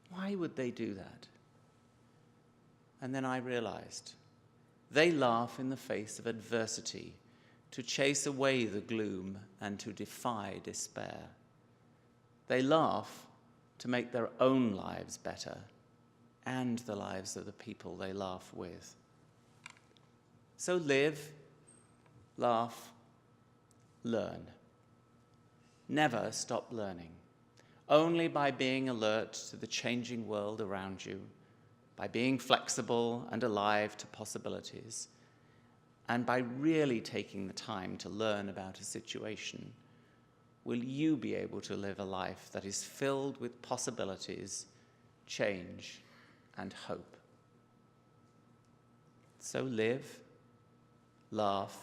Why would they do that? And then I realized they laugh in the face of adversity to chase away the gloom and to defy despair. They laugh to make their own lives better and the lives of the people they laugh with. So live, laugh, learn. Never stop learning. Only by being alert to the changing world around you, by being flexible and alive to possibilities, and by really taking the time to learn about a situation, will you be able to live a life that is filled with possibilities, change, and hope. So live, laugh,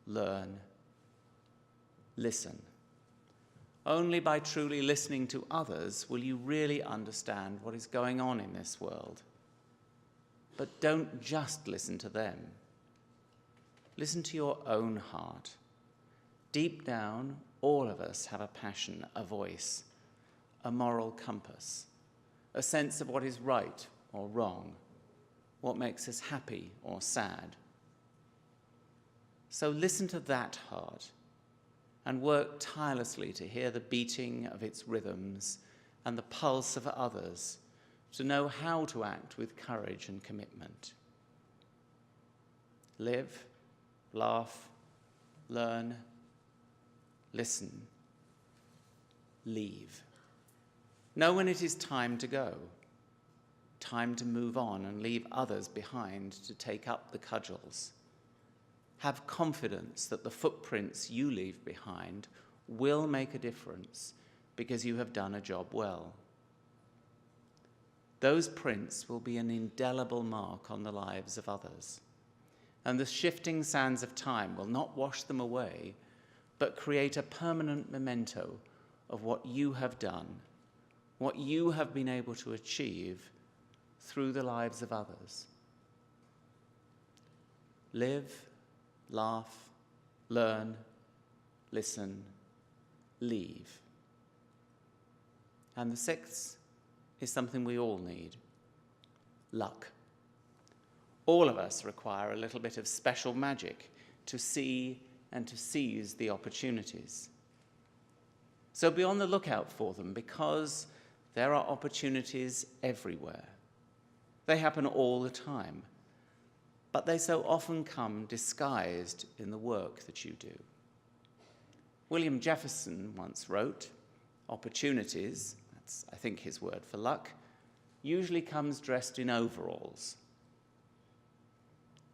learn, listen. Only by truly listening to others will you really understand what is going on in this world. But don't just listen to them. Listen to your own heart. Deep down, all of us have a passion, a voice, a moral compass, a sense of what is right or wrong, what makes us happy or sad. So listen to that heart and work tirelessly to hear the beating of its rhythms and the pulse of others, to know how to act with courage and commitment. Live, laugh, learn, listen, leave. Know when it is time to go, time to move on and leave others behind to take up the cudgels. Have confidence that the footprints you leave behind will make a difference because you have done a job well. Those prints will be an indelible mark on the lives of others, and the shifting sands of time will not wash them away, but create a permanent memento of what you have done, what you have been able to achieve through the lives of others. Live, laugh, learn, listen, leave. And the sixth is something we all need: luck. All of us require a little bit of special magic to see and to seize the opportunities. So be on the lookout for them, because there are opportunities everywhere. They happen all the time, but they so often come disguised in the work that you do. William Jefferson once wrote, "Opportunities," that's I think his word for luck, "usually comes dressed in overalls."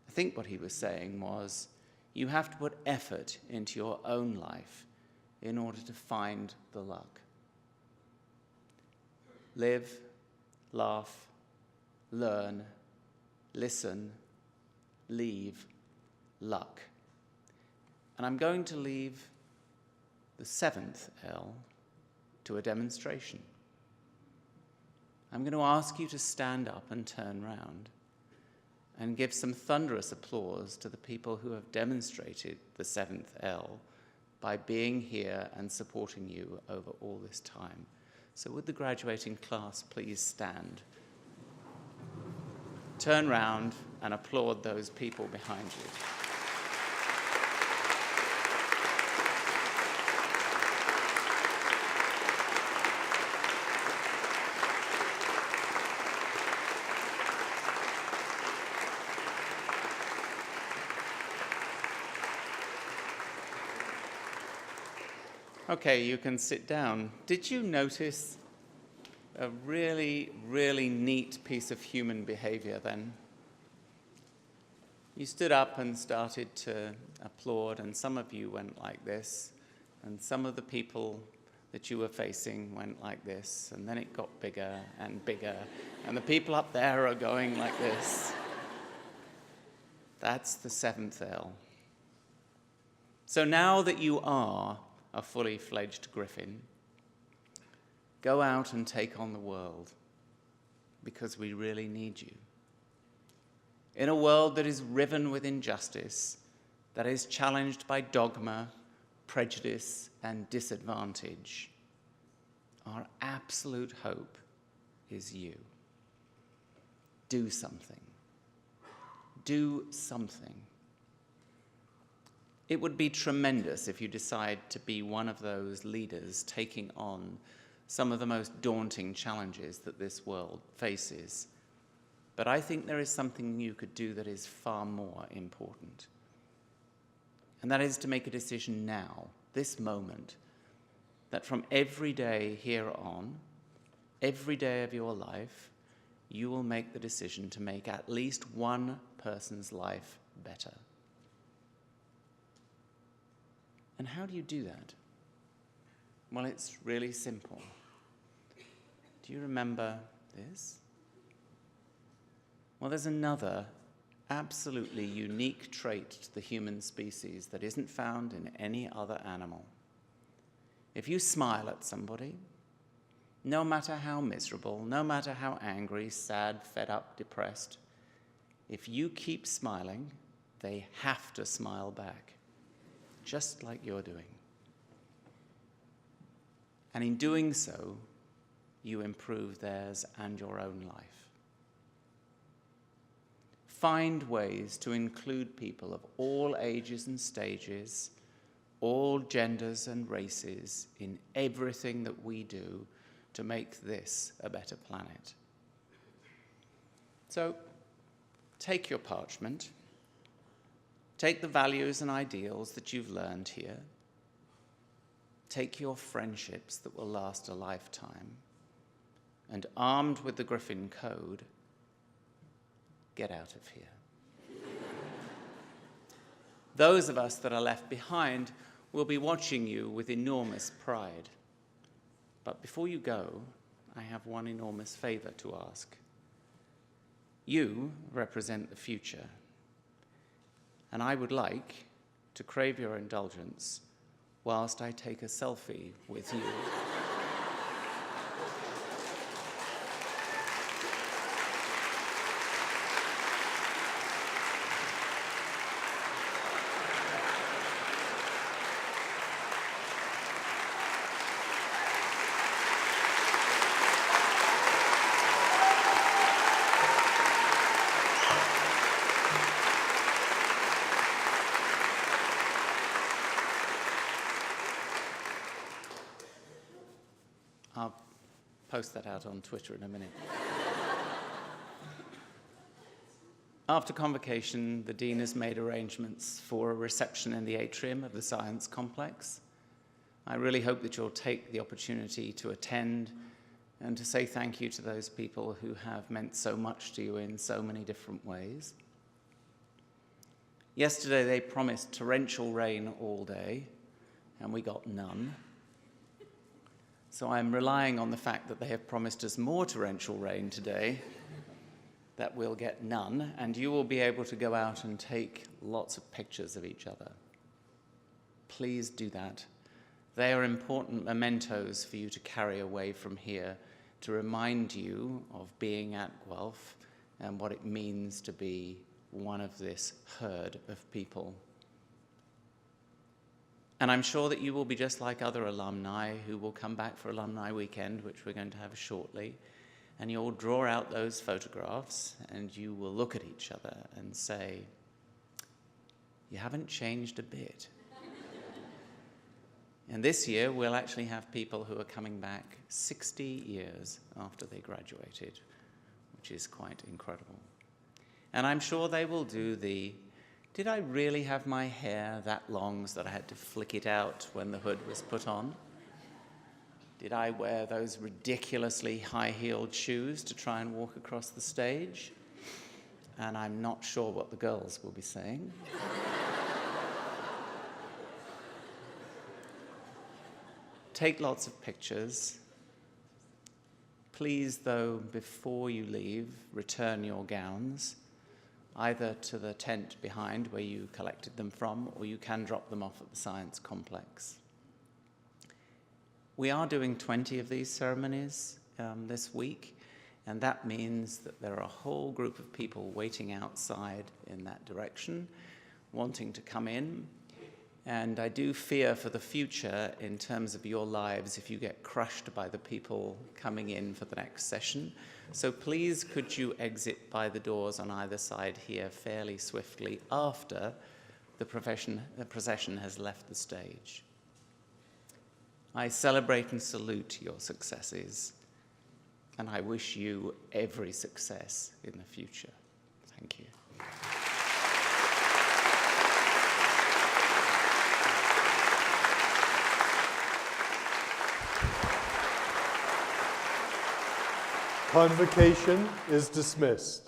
I think what he was saying was, you have to put effort into your own life in order to find the luck. Live, laugh, learn, listen, leave, luck. And I'm going to leave the seventh L to a demonstration. I'm going to ask you to stand up and turn round and give some thunderous applause to the people who have demonstrated the seventh L by being here and supporting you over all this time. So would the graduating class please stand? Turn round and applaud those people behind you. Okay, you can sit down. Did you notice a really, really neat piece of human behavior then? You stood up and started to applaud, and some of you went like this, and some of the people that you were facing went like this, and then it got bigger and bigger, and the people up there are going like this. That's the seventh L. So now that you are a fully fledged griffin, go out and take on the world, because we really need you. In a world that is riven with injustice, that is challenged by dogma, prejudice, and disadvantage, our absolute hope is you. Do something. Do something. It would be tremendous if you decide to be one of those leaders taking on some of the most daunting challenges that this world faces. But I think there is something you could do that is far more important. And that is to make a decision now, this moment, that from every day here on, every day of your life, you will make the decision to make at least one person's life better. And how do you do that? Well, it's really simple. Do you remember this? Well, there's another absolutely unique trait to the human species that isn't found in any other animal. If you smile at somebody, no matter how miserable, no matter how angry, sad, fed up, depressed, if you keep smiling, they have to smile back, just like you're doing. And in doing so, you improve theirs and your own life. Find ways to include people of all ages and stages, all genders and races in everything that we do to make this a better planet. So, take your parchment, take the values and ideals that you've learned here, take your friendships that will last a lifetime, and armed with the Griffin Code, get out of here. Those of us that are left behind will be watching you with enormous pride. But before you go, I have one enormous favor to ask. You represent the future, and I would like to crave your indulgence whilst I take a selfie with you. I'll post that out on Twitter in a minute. After convocation, the Dean has made arrangements for a reception in the atrium of the Science Complex. I really hope that you'll take the opportunity to attend and to say thank you to those people who have meant so much to you in so many different ways. Yesterday they promised torrential rain all day, and we got none. So I'm relying on the fact that they have promised us more torrential rain today, that we'll get none, and you will be able to go out and take lots of pictures of each other. Please do that. They are important mementos for you to carry away from here to remind you of being at Guelph and what it means to be one of this herd of people. And I'm sure that you will be just like other alumni who will come back for Alumni Weekend, which we're going to have shortly, and you'll draw out those photographs and you will look at each other and say, you haven't changed a bit. And this year, we'll actually have people who are coming back 60 years after they graduated, which is quite incredible. And I'm sure they will do the, did I really have my hair that long so that I had to flick it out when the hood was put on? Did I wear those ridiculously high-heeled shoes to try and walk across the stage? And I'm not sure what the girls will be saying. Take lots of pictures. Please, though, before you leave, return your gowns, either to the tent behind where you collected them from, or you can drop them off at the Science Complex. We are doing 20 of these ceremonies this week, and that means that there are a whole group of people waiting outside in that direction, wanting to come in. And I do fear for the future in terms of your lives if you get crushed by the people coming in for the next session. So please could you exit by the doors on either side here fairly swiftly after the procession has left the stage. I celebrate and salute your successes, and I wish you every success in the future. Thank you. Convocation is dismissed.